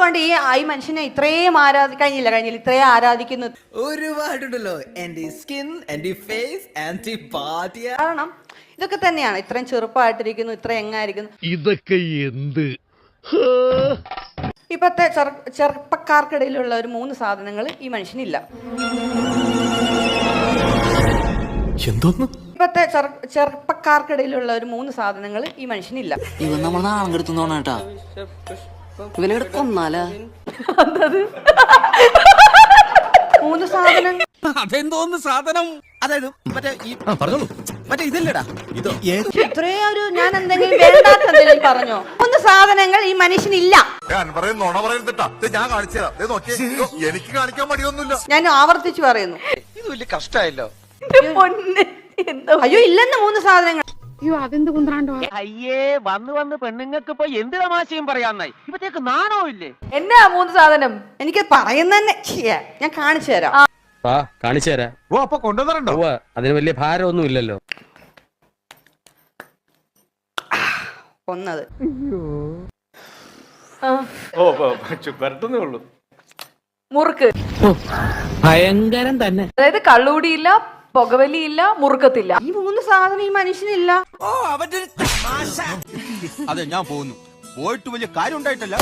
എന്തുകൊണ്ട് ഈ മനുഷ്യനെ ഇത്രയും കഴിഞ്ഞില്ല ഇത്രയും ആരാധിക്കുന്നു? ഒരുപാടുണ്ടല്ലോ. Skin, face, body. കാരണം ഇതൊക്കെ തന്നെയാണ്. ഇത്രയും ചെറുപ്പമായിട്ടിരിക്കുന്നു, ഇത്ര എങ്ങായിരിക്കുന്നു. ഇതൊക്കെ എന്ത് ഇപ്പത്തെ ചെറുപ്പക്കാർക്കിടയിലുള്ള ഒരു 3 സാധനങ്ങൾ ഈ മനുഷ്യനില്ല. ഇപ്പത്തെ ചെറുപ്പക്കാർക്കിടയിലുള്ള ഒരു 3 സാധനങ്ങൾ ഈ മനുഷ്യനില്ല. ഇവൻ നമ്മൾ നാളം കെടുത്തുന്നോണേട്ടാ. ഇവനെ കൊന്നാലാ? 3 സാധനം. അതെന്തോന്ന് സാധനം? അതായത് മറ്റേ ഇതില്ലടാ. ഇത്രയും ഒരു ഞാൻ എന്തെങ്കിലും വേണ്ടാത്ത എന്തെങ്കിലും പറഞ്ഞോ? 3 സാധനങ്ങൾ ഈ മനുഷ്യനില്ല. എനിക്ക് കാണിക്കാൻ മടിയൊന്നുമില്ല. ഞാൻ ആവർത്തിച്ചു പറയുന്നു. ഇത് വലിയ കഷ്ടായല്ലോ. അയ്യോ ഇല്ലെന്ന് 3 സാധനങ്ങൾ. അയ്യോ അതെന്ത് കുന്ത്രാണ്ടോ. അയ്യേ വന്ന് പെണ്ണുങ്ങൾക്ക് ഇപ്പൊ എന്ത് തമാശയും പറയാന്നായി. ഇപ്പത്തേക്ക് നാണോ ഇല്ലേ? എന്നാ 3 സാധനം? എനിക്ക് പറയുന്ന തന്നെ ഞാൻ കാണിച്ചു തരാം. കാണിച്ചു തരാം. ഓ അപ്പൊ കൊണ്ടുവന്നിട്ടുണ്ടോ? അതിന് വലിയ ഭാരമൊന്നും ഇല്ലല്ലോ. ഒന്നത് മുറുക്ക് ഭയങ്കരം തന്നെ. അതായത് കള്ളുകൂടിയില്ല, പുകവലിയില്ല, മുറുക്കത്തില്ല. ഈ 3 സാധനം ഈ മനുഷ്യനില്ല. ഓ അവന്റെ അതെ ഞാൻ പോകുന്നു. പോയിട്ട് വലിയ കാര്യം ഉണ്ടായിട്ടല്ല.